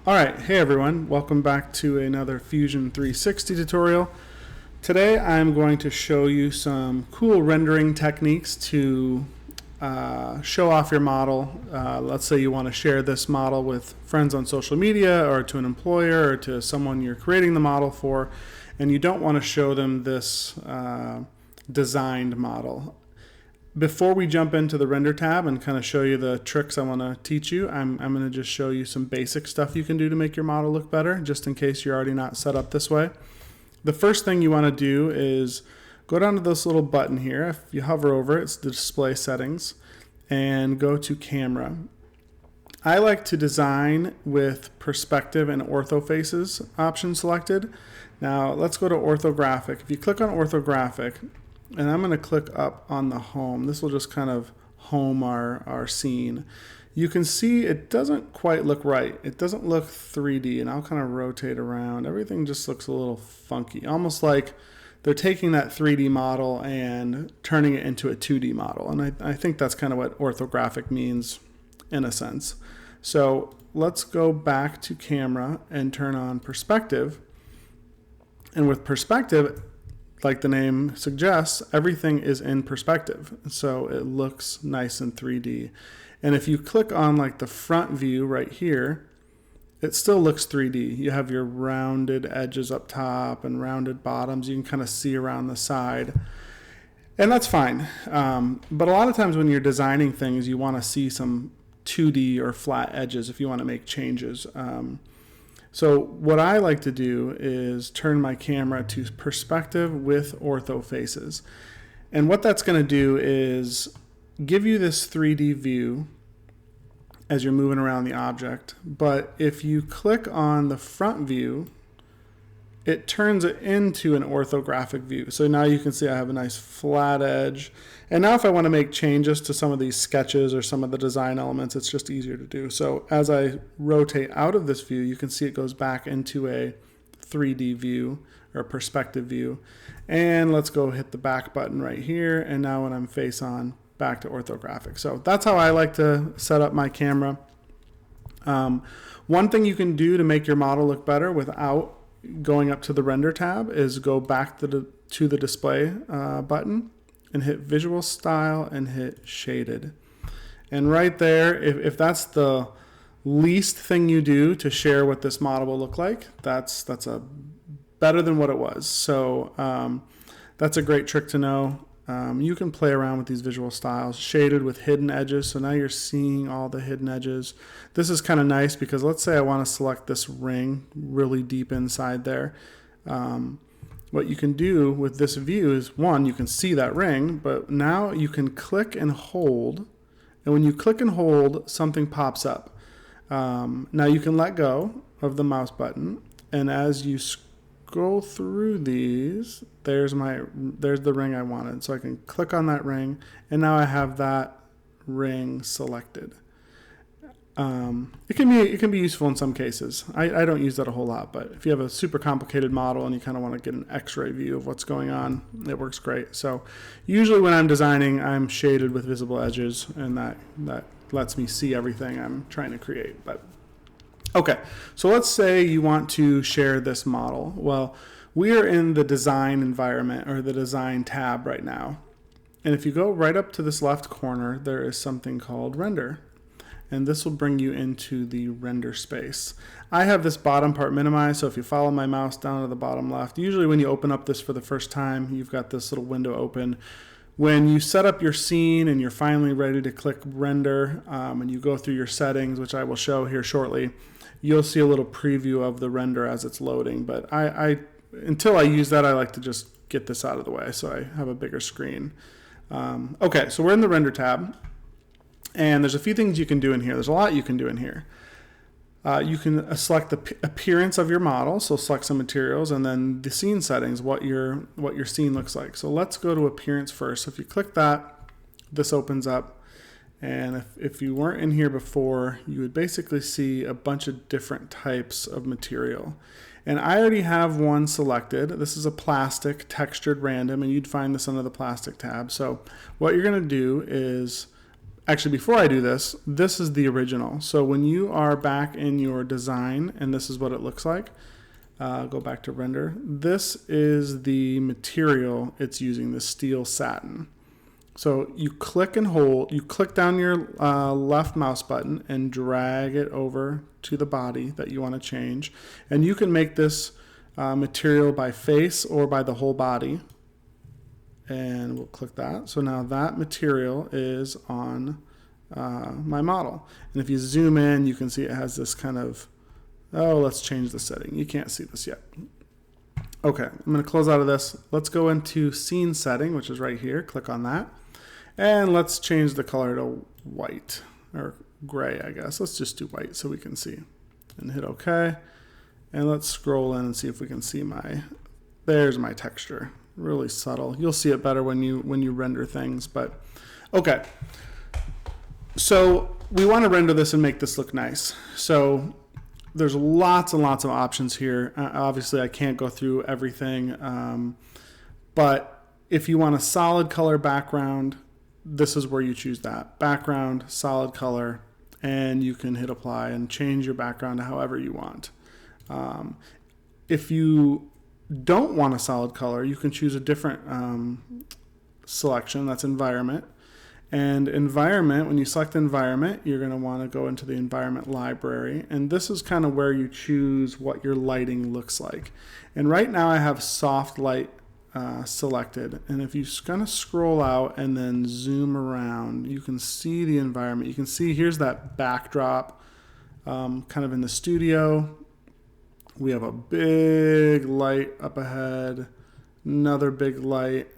Alright, hey everyone, welcome back to another Fusion 360 tutorial. Today I'm going to show you some cool rendering techniques to show off your model. Let's say you want to share this model with friends on social media or to an employer or to someone you're creating the model for, and you don't want to show them this designed model. Before we jump into the render tab and kind of show you the tricks I want to teach you, I'm going to just show you some basic stuff you can do to make your model look better, just in case you're already not set up this way. The first thing you want to do is go down to this little button here. If you hover over it, it's the display settings, and go to camera. I like to design with perspective and ortho faces option selected. Now let's go to orthographic. If you click on orthographic, and I'm going to click up on the home. This will just kind of home our scene. You can see it doesn't quite look right. It doesn't look 3D, and I'll kind of rotate around. Everything just looks a little funky, almost like they're taking that 3D model and turning it into a 2D model. And I think that's kind of what orthographic means in a sense. So let's go back to camera and turn on perspective. And with perspective, like the name suggests, everything is in perspective, so it looks nice in 3D. And if you click on like the front view right here, it still looks 3D. You have your rounded edges up top and rounded bottoms. You can kind of see around the side, and that's fine. But a lot of times when you're designing things, you want to see some 2D or flat edges if you want to make changes. So what I like to do is turn my camera to perspective with ortho faces. And what that's going to do is give you this 3D view as you're moving around the object. But if you click on the front view, it turns it into an orthographic view. So now you can see I have a nice flat edge. And now if I want to make changes to some of these sketches or some of the design elements, it's just easier to do. So as I rotate out of this view, you can see it goes back into a 3D view or perspective view. And let's go hit the back button right here. And now when I'm face on, back to orthographic. So that's how I like to set up my camera. One thing you can do to make your model look better without going up to the render tab is go back to the display button and hit visual style and hit shaded. And right there, if that's the least thing you do to share what this model will look like, that's a better than what it was. So that's a great trick to know. You can play around with these visual styles, shaded with hidden edges. So now you're seeing all the hidden edges. This is kind of nice because let's say I want to select this ring really deep inside there. What you can do with this view is, one, you can see that ring, but now you can click and hold. And when you click and hold, something pops up. Now you can let go of the mouse button. And as you scroll through these, there's the ring I wanted. So I can click on that ring, and now I have that ring selected. It can be useful in some cases. I don't use that a whole lot, but if you have a super complicated model and you kind of want to get an X-ray view of what's going on, it works great. So usually when I'm designing, I'm shaded with visible edges, and that lets me see everything I'm trying to create. But okay, so let's say you want to share this model. Well, we are in the design environment or the design tab right now. And if you go right up to this left corner, there is something called render. And this will bring you into the render space. I have this bottom part minimized, so if you follow my mouse down to the bottom left, usually when you open up this for the first time, you've got this little window open. When you set up your scene and you're finally ready to click render, and you go through your settings, which I will show here shortly, you'll see a little preview of the render as it's loading. But until I use that, I like to just get this out of the way so I have a bigger screen. Okay, so we're in the render tab. And there's a few things you can do in here. There's a lot you can do in here. You can select the appearance of your model, so select some materials, and then the scene settings, what your scene looks like. So let's go to appearance first. So if you click that, this opens up. And if you weren't in here before, you would basically see a bunch of different types of material. And I already have one selected. This is a plastic textured random, and you'd find this under the plastic tab. So what you're going to do is actually, before I do this, this is the original. So when you are back in your design, and this is what it looks like, go back to render. This is the material it's using, the steel satin. So you click and hold, you click down your left mouse button and drag it over to the body that you want to change. And you can make this material by face or by the whole body. And we'll click that. So now that material is on my model. And if you zoom in, you can see it has this kind of, oh, let's change the setting. You can't see this yet. Okay, I'm going to close out of this. Let's go into scene setting, which is right here. Click on that. And let's change the color to white or gray, I guess. Let's just do white so we can see. And hit OK. And let's scroll in and see if we can see there's my texture. Really subtle. You'll see it better when you render things, but okay. So we want to render this and make this look nice. So there's lots and lots of options here. Obviously, I can't go through everything, but if you want a solid color background, this is where you choose that. Background, solid color, and you can hit apply and change your background to however you want. If you don't want a solid color, you can choose a different selection. That's environment. And environment, when you select environment, you're going to want to go into the environment library. And this is kind of where you choose what your lighting looks like. And right now I have soft light selected. And if you kind of scroll out and then zoom around, you can see the environment. You can see here's that backdrop kind of in the studio. We have a big light up ahead, another big light,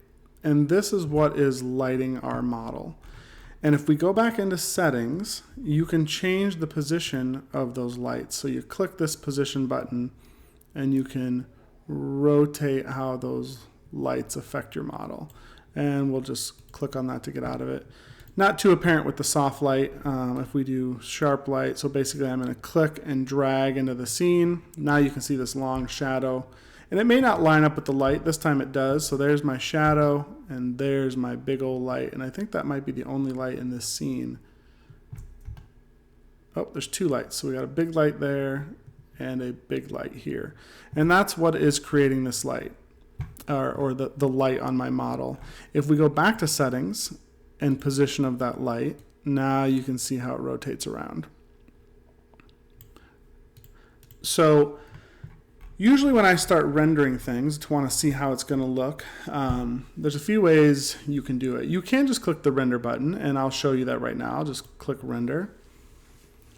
and this is what is lighting our model. And if we go back into settings, you can change the position of those lights. So you click this position button and you can rotate how those lights affect your model. And we'll just click on that to get out of it. Not too apparent with the soft light. If we do sharp light, so basically I'm going to click and drag into the scene. Now you can see this long shadow. And it may not line up with the light. This time it does. So there's my shadow and there's my big old light. And I think that might be the only light in this scene. Oh, there's two lights. So we got a big light there and a big light here. And that's what is creating this light, or the light on my model. If we go back to settings and position of that light, now you can see how it rotates around. So usually when I start rendering things to want to see how it's going to look, there's a few ways you can do it. You can just click the render button, and I'll show you that right now. I'll just click render.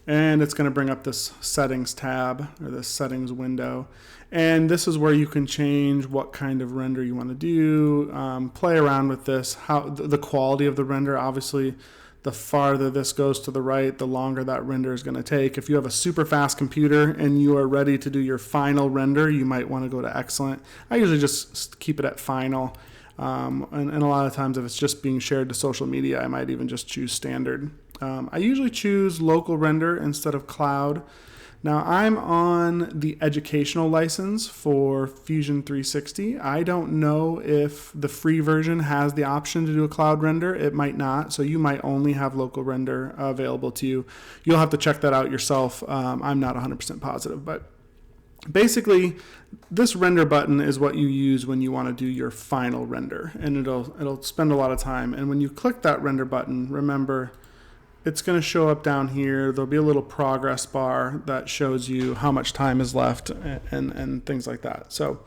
And it's going to bring up this settings tab or this settings window. And this is where you can change what kind of render you want to do, play around with this, how the quality of the render. Obviously, the farther this goes to the right, the longer that render is going to take. If you have a super fast computer and you are ready to do your final render, you might want to go to excellent. I usually just keep it at final. And a lot of times if it's just being shared to social media, I might even just choose standard. I usually choose local render instead of cloud. Now I'm on the educational license for Fusion 360. I don't know if the free version has the option to do a cloud render. It might not, so you might only have local render available to you. You'll have to check that out yourself. I'm not 100% positive, but basically this render button is what you use when you want to do your final render, and it'll spend a lot of time. And when you click that render button, remember, it's going to show up down here. There'll be a little progress bar that shows you how much time is left and things like that. So,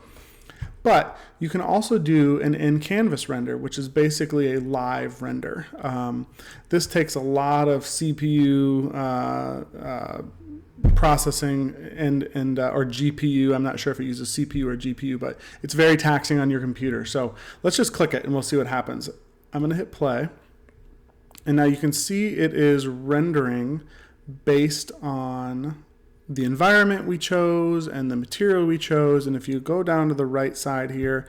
but you can also do an in-canvas render, which is basically a live render. This takes a lot of CPU processing and or GPU. I'm not sure if it uses CPU or GPU, but it's very taxing on your computer. So let's just click it and we'll see what happens. I'm going to hit play. And now you can see it is rendering based on the environment we chose and the material we chose. And if you go down to the right side here,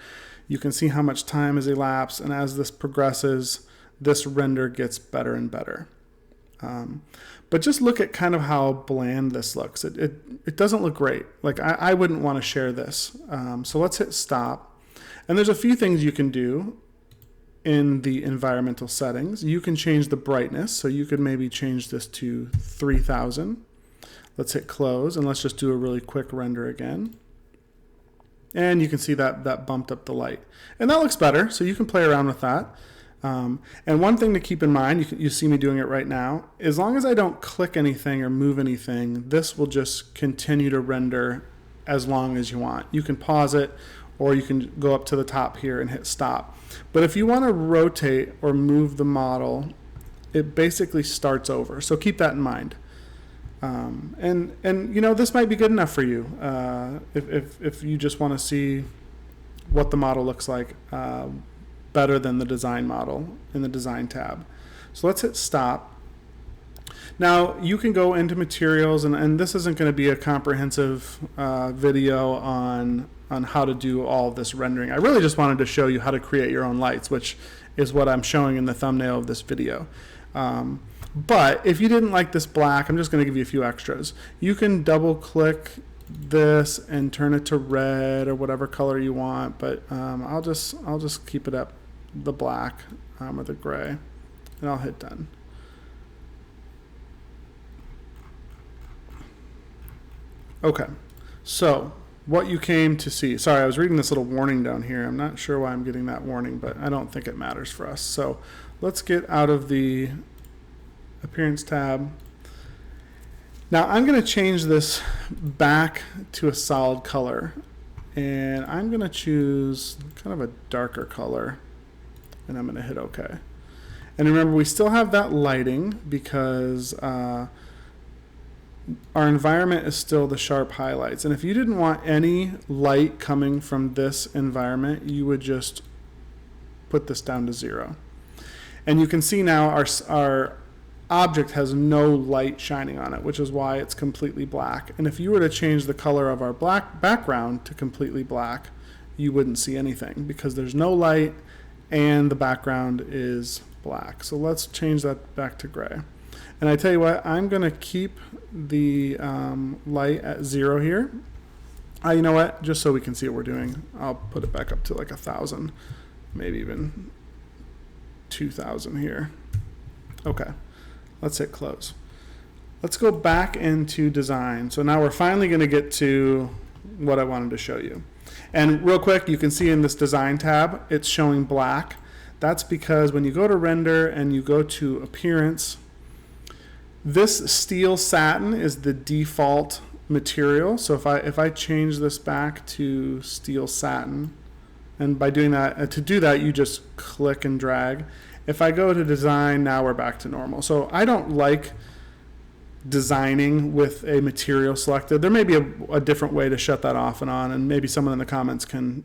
you can see how much time has elapsed. And as this progresses, this render gets better and better. But just look at kind of how bland this looks. It doesn't look great. Like I wouldn't want to share this. So let's hit stop. And there's a few things you can do in the environmental settings, you can change the brightness. So you could maybe change this to 3000. Let's hit close, and let's just do a really quick render again. And you can see that bumped up the light. And that looks better, so you can play around with that. And one thing to keep in mind, you see me doing it right now, as long as I don't click anything or move anything, this will just continue to render as long as you want. You can pause it, or you can go up to the top here and hit stop. But if you want to rotate or move the model, it basically starts over. So keep that in mind. And you know, this might be good enough for you if you just want to see what the model looks like better than the design model in the design tab. So let's hit stop. Now you can go into materials, and this isn't going to be a comprehensive video on how to do all of this rendering. I really just wanted to show you how to create your own lights, which is what I'm showing in the thumbnail of this video. But if you didn't like this black, I'm just going to give you a few extras. You can double click this and turn it to red or whatever color you want, but I'll just keep it up the black or the gray, and I'll hit done. Okay, so what you came to see. Sorry, I was reading this little warning down here. I'm not sure why I'm getting that warning, but I don't think it matters for us. So let's get out of the appearance tab. Now I'm going to change this back to a solid color, and I'm going to choose kind of a darker color, and I'm going to hit OK. And remember, we still have that lighting because our environment is still the sharp highlights. And if you didn't want any light coming from this environment, you would just put this down to 0. And you can see now our object has no light shining on it, which is why it's completely black. And if you were to change the color of our black background to completely black, you wouldn't see anything because there's no light and the background is black. So let's change that back to gray. And I tell you what, I'm going to keep the light at 0 here. You know what? Just so we can see what we're doing, I'll put it back up to like 1,000, maybe even 2,000 here. Okay. Let's hit close. Let's go back into design. So now we're finally going to get to what I wanted to show you. And real quick, you can see in this design tab, it's showing black. That's because when you go to render and you go to appearance, this steel satin is the default material. So if I change this back to steel satin, and by doing that, to do that, you just click and drag. If I go to design, now we're back to normal. So I don't like designing with a material selected. There may be a different way to shut that off and on, and maybe someone in the comments can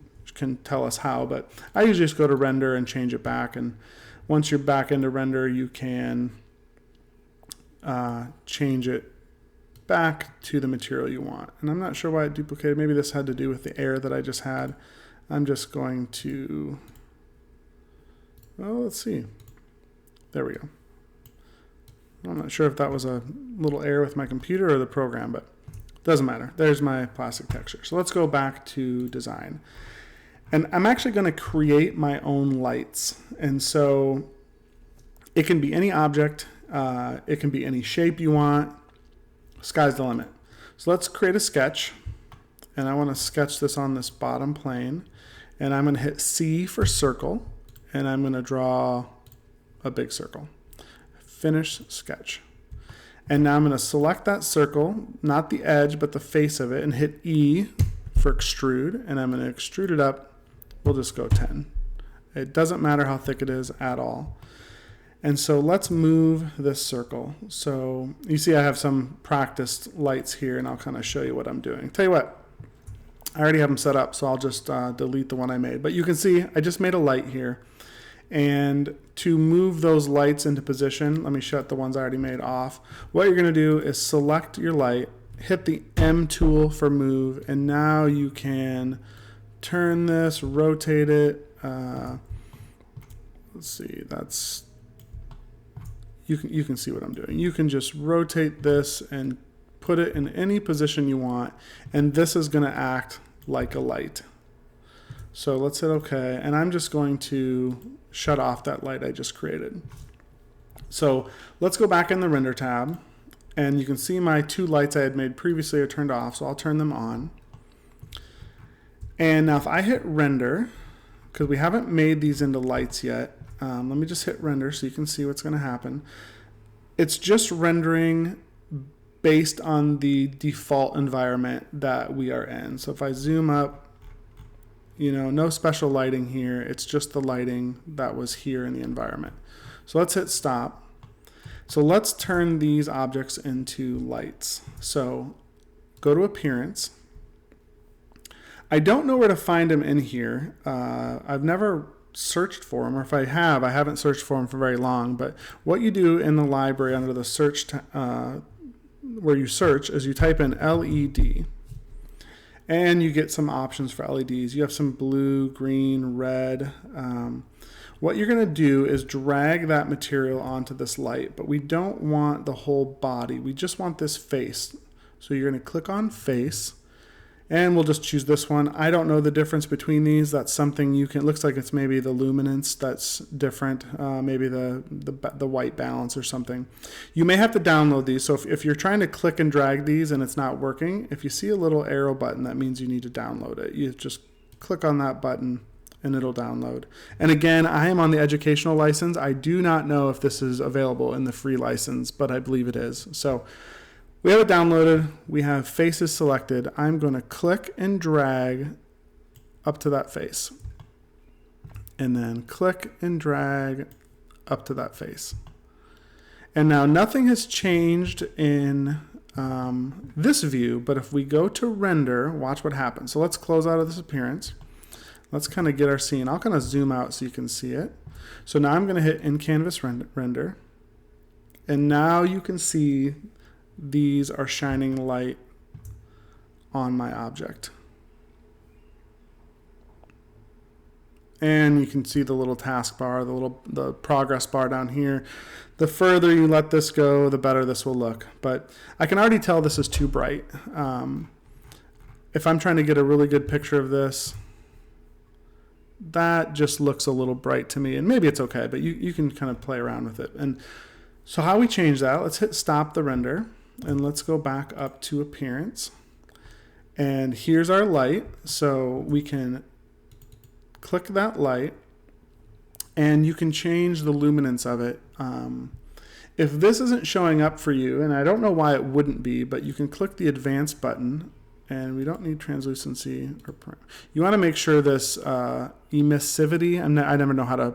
tell us how, but I usually just go to render and change it back. And once you're back into render, you can change it back to the material you want. And I'm not sure why it duplicated. Maybe this had to do with the error that I just had. I'm just going to, well, let's see. There we go. I'm not sure if that was a little error with my computer or the program, but it doesn't matter. There's my plastic texture. So let's go back to design. And I'm actually going to create my own lights. And so it can be any object. It can be any shape you want. Sky's the limit. So let's create a sketch. And I want to sketch this on this bottom plane. And I'm going to hit C for circle. And I'm going to draw a big circle. Finish sketch. And now I'm going to select that circle, not the edge, but the face of it, and hit E for extrude. And I'm going to extrude it up. We'll just go 10. It doesn't matter how thick it is at all. And so let's move this circle. So you see I have some practiced lights here, and I'll kind of show you what I'm doing. Tell you what, I already have them set up, so I'll just delete the one I made. But you can see I just made a light here. And to move those lights into position, let me shut the ones I already made off. What you're going to do is select your light, hit the M tool for move, and now you can turn this, rotate it. Let's see, that's, you can see what I'm doing. You can just rotate this and put it in any position you want, and this is going to act like a light. So let's hit OK, and I'm just going to shut off that light I just created. So let's go back in the render tab, and you can see my two lights I had made previously are turned off, so I'll turn them on. And now if I hit render, because we haven't made these into lights yet, let me just hit render so you can see what's going to happen. It's just rendering based on the default environment that we are in. So if I zoom up, you know, no special lighting here. It's just the lighting that was here in the environment. So let's hit stop. So let's turn these objects into lights. So go to appearance. I don't know where to find them in here. I've never searched for them, or if I have, I haven't searched for them for very long. But what you do in the library under the search, where you search, is you type in LED. And you get some options for LEDs. You have some blue, green, red. What you're going to do is drag that material onto this light, but we don't want the whole body. We just want this face. So you're going to click on face, and we'll just choose this one. I don't know the difference between these. That's something you can, looks like it's maybe the luminance that's different, maybe the white balance or something. You may have to download these. So if you're trying to click and drag these and it's not working, if you see a little arrow button, that means you need to download it. You just click on that button and it'll download. And again, I am on the educational license. I do not know if this is available in the free license, but I believe it is. So we have it downloaded. We have faces selected. I'm going to click and drag up to that face. And then click and drag up to that face. And now nothing has changed in this view, but if we go to render, watch what happens. So let's close out of this appearance. Let's kind of get our scene. I'll kind of zoom out so you can see it. So now I'm going to hit in canvas render. And now you can see these are shining light on my object. And you can see the little taskbar, the progress bar down here. The further you let this go, the better this will look. But I can already tell this is too bright. If I'm trying to get a really good picture of this, that just looks a little bright to me. And maybe it's okay, but you can kind of play around with it. And so how we change that, let's hit stop the render. And let's go back up to appearance. And here's our light. So we can click that light and you can change the luminance of it. If this isn't showing up for you, and I don't know why it wouldn't be, but you can click the advanced button, and we don't need translucency. You want to make sure this emissivity, I never know how to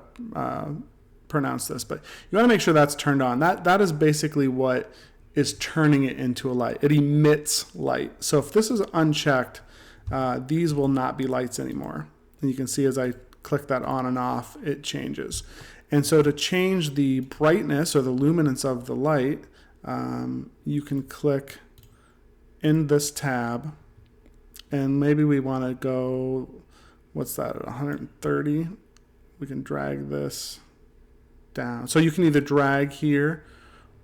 pronounce this, but you want to make sure that's turned on. That is basically what is turning it into a light. It emits light. So if this is unchecked, these will not be lights anymore. And you can see as I click that on and off, it changes. And so to change the brightness or the luminance of the light, you can click in this tab, and maybe we want to go, what's that, at 130? We can drag this down. So you can either drag here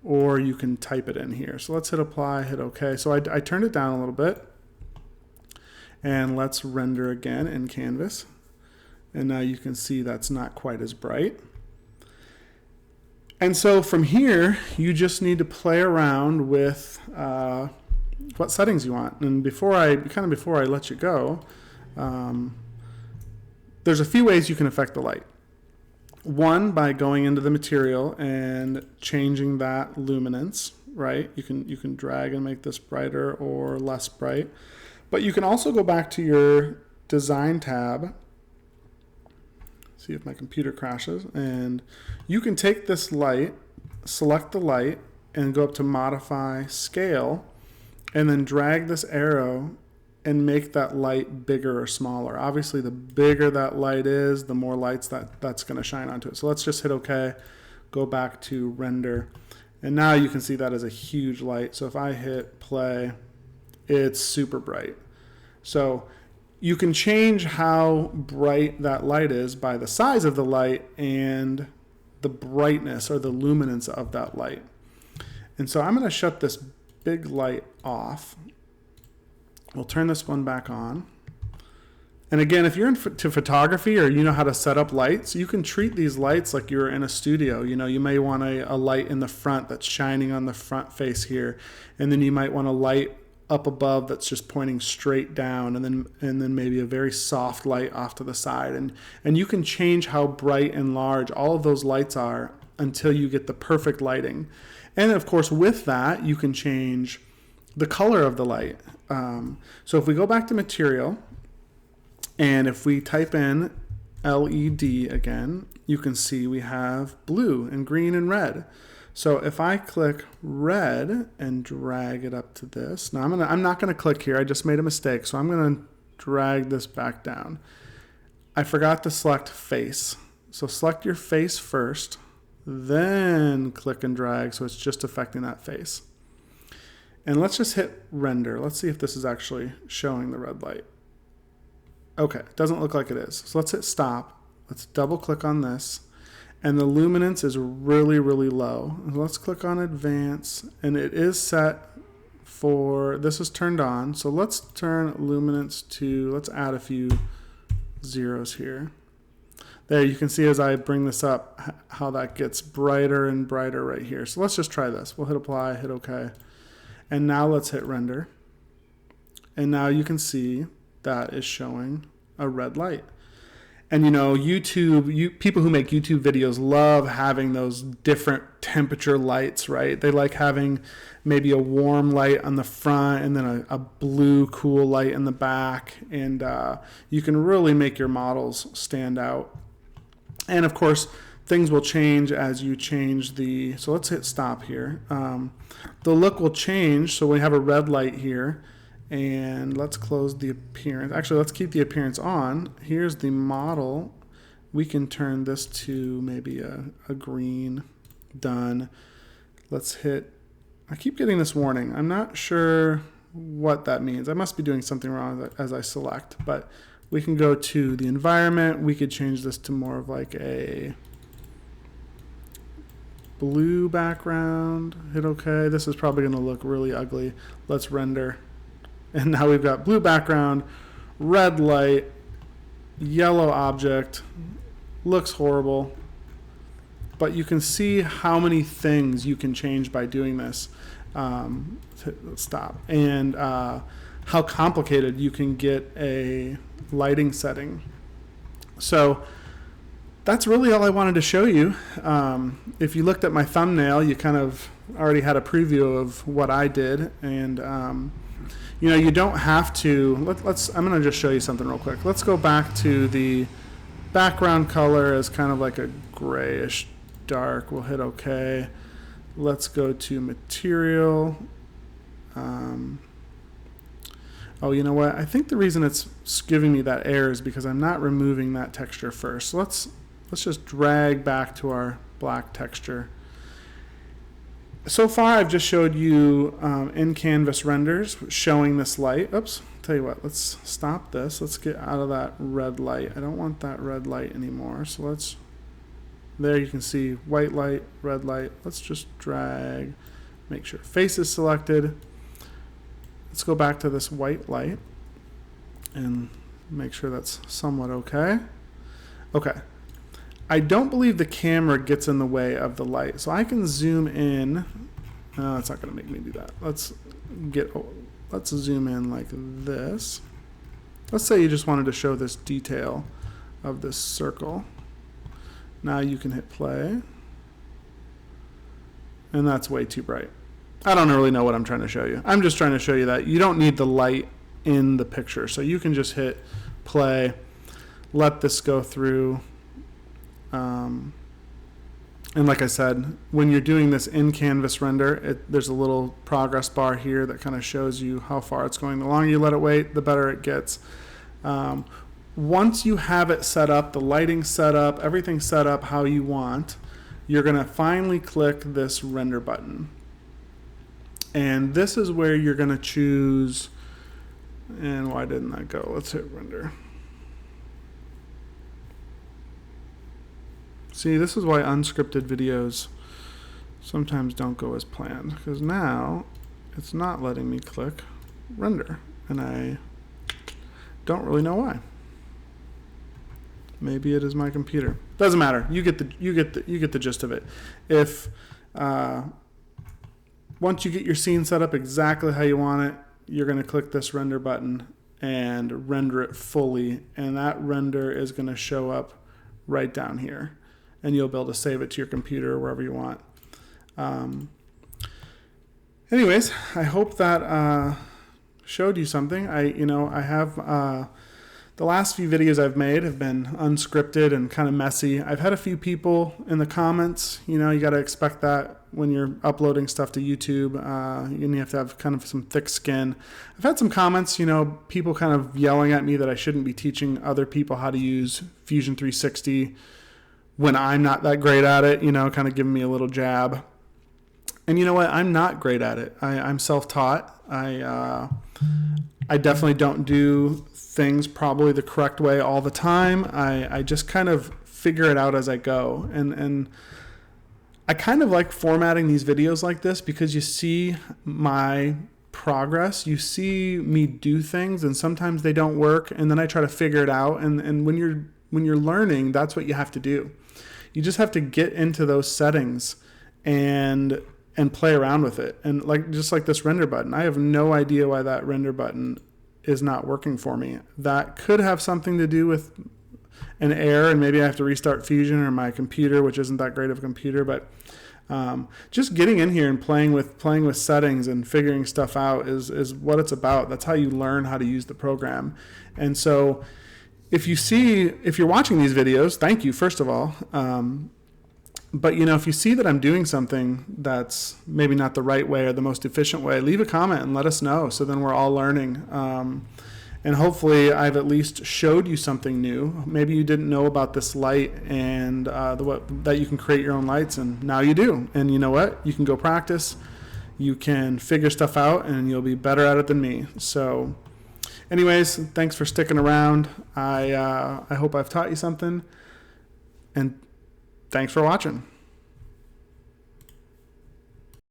or you can type it in here. So let's hit apply, hit OK. So I turned it down a little bit. And let's render again in Canvas. And now you can see that's not quite as bright. And so from here, you just need to play around with what settings you want. And before I let you go, there's a few ways you can affect the light. One, by going into the material and changing that luminance, right? You can drag and make this brighter or less bright. But you can also go back to your design tab. See if my computer crashes. And you can take this light, select the light, and go up to modify scale, and then drag this arrow and make that light bigger or smaller. Obviously, the bigger that light is, the more lights that's going to shine onto it. So let's just hit OK, go back to render. And now you can see that as a huge light. So if I hit play, it's super bright. So you can change how bright that light is by the size of the light and the brightness or the luminance of that light. And so I'm going to shut this big light off. We'll turn this one back on. And again, if you're into photography or you know how to set up lights, you can treat these lights like you're in a studio. You know, you may want a light in the front that's shining on the front face here, and then you might want a light up above that's just pointing straight down, and then maybe a very soft light off to the side. And you can change how bright and large all of those lights are until you get the perfect lighting. And of course, with that, you can change the color of the light. So if we go back to material, and if we type in LED again, you can see we have blue and green and red. So if I click red and drag it up to this, now I'm not gonna click here, I just made a mistake, so I'm gonna drag this back down. I forgot to select face. So select your face first, then click and drag so it's just affecting that face. And let's just hit render. Let's see if this is actually showing the red light. Okay, it doesn't look like it is. So let's hit stop. Let's double click on this. And the luminance is really, really low. Let's click on advance. And it is set for, this is turned on. So let's turn luminance to, let's add a few zeros here. There, you can see as I bring this up how that gets brighter and brighter right here. So let's just try this. We'll hit apply, hit OK. And now let's hit render. And now you can see that is showing a red light. And you know, people who make YouTube videos love having those different temperature lights, right? They like having maybe a warm light on the front and then a blue cool light in the back. And you can really make your models stand out. And of course, things will change as you change so let's hit stop here. The look will change. So we have a red light here. And let's close the appearance. Actually, let's keep the appearance on. Here's the model. We can turn this to maybe a green. Done. Let's hit, I keep getting this warning. I'm not sure what that means. I must be doing something wrong as I select, but we can go to the environment. We could change this to more of like a blue background. Hit OK. This is probably going to look really ugly. Let's render. And now we've got blue background, red light, yellow object. Looks horrible. But you can see how many things you can change by doing this. Let's stop. And how complicated you can get a lighting setting. So that's really all I wanted to show you. If you looked at my thumbnail, you kind of already had a preview of what I did. And you know, you don't have to, I'm going to just show you something real quick. Let's go back to the background color as kind of like a grayish dark. We'll hit OK. Let's go to material. Oh, you know what? I think the reason it's giving me that error is because I'm not removing that texture first. So let's just drag back to our black texture. So far, I've just showed you in-canvas renders showing this light. Oops, tell you what, let's stop this. Let's get out of that red light. I don't want that red light anymore. So there you can see white light, red light. Let's just drag, make sure face is selected. Let's go back to this white light and make sure that's somewhat okay. Okay. I don't believe the camera gets in the way of the light. So I can zoom in. No, it's not going to make me do that. Let's zoom in like this. Let's say you just wanted to show this detail of this circle. Now you can hit play. And that's way too bright. I don't really know what I'm trying to show you. I'm just trying to show you that you don't need the light in the picture. So you can just hit play, let this go through. And like I said, when you're doing this in-canvas render, there's a little progress bar here that kind of shows you how far it's going. The longer you let it wait, the better it gets. Once you have it set up, the lighting set up, everything set up how you want, you're going to finally click this render button. And this is where you're going to choose, and why didn't that go? Let's hit render. See, this is why unscripted videos sometimes don't go as planned, because now it's not letting me click render, and I don't really know why. Maybe it is my computer. Doesn't matter. You get the gist of it. If once you get your scene set up exactly how you want it, you're going to click this render button and render it fully, and that render is going to show up right down here, and you'll be able to save it to your computer or wherever you want. Anyways, I hope that showed you something. I have the last few videos I've made have been unscripted and kind of messy. I've had a few people in the comments, you got to expect that when you're uploading stuff to YouTube. You have to have kind of some thick skin. I've had some comments, people kind of yelling at me that I shouldn't be teaching other people how to use Fusion 360 when I'm not that great at it, kind of giving me a little jab. And you know what? I'm not great at it. I'm self-taught. I definitely don't do things probably the correct way all the time. I just kind of figure it out as I go. And I kind of like formatting these videos like this because you see my progress. You see me do things, and sometimes they don't work, and then I try to figure it out. And when you're learning, that's what you have to do. You just have to get into those settings and play around with it. And just like this render button, I have no idea why that render button is not working for me. That could have something to do with an error, and maybe I have to restart Fusion or my computer, which isn't that great of a computer. But just getting in here and playing with settings and figuring stuff out is what it's about. That's how you learn how to use the program. And so if you're watching these videos, thank you, first of all. But if you see that I'm doing something that's maybe not the right way or the most efficient way, leave a comment and let us know, so then we're all learning. And hopefully I've at least showed you something new. Maybe you didn't know about this light and that you can create your own lights, and now you do. And you know what? You can go practice. You can figure stuff out, and you'll be better at it than me. So anyways, thanks for sticking around. I hope I've taught you something. And thanks for watching.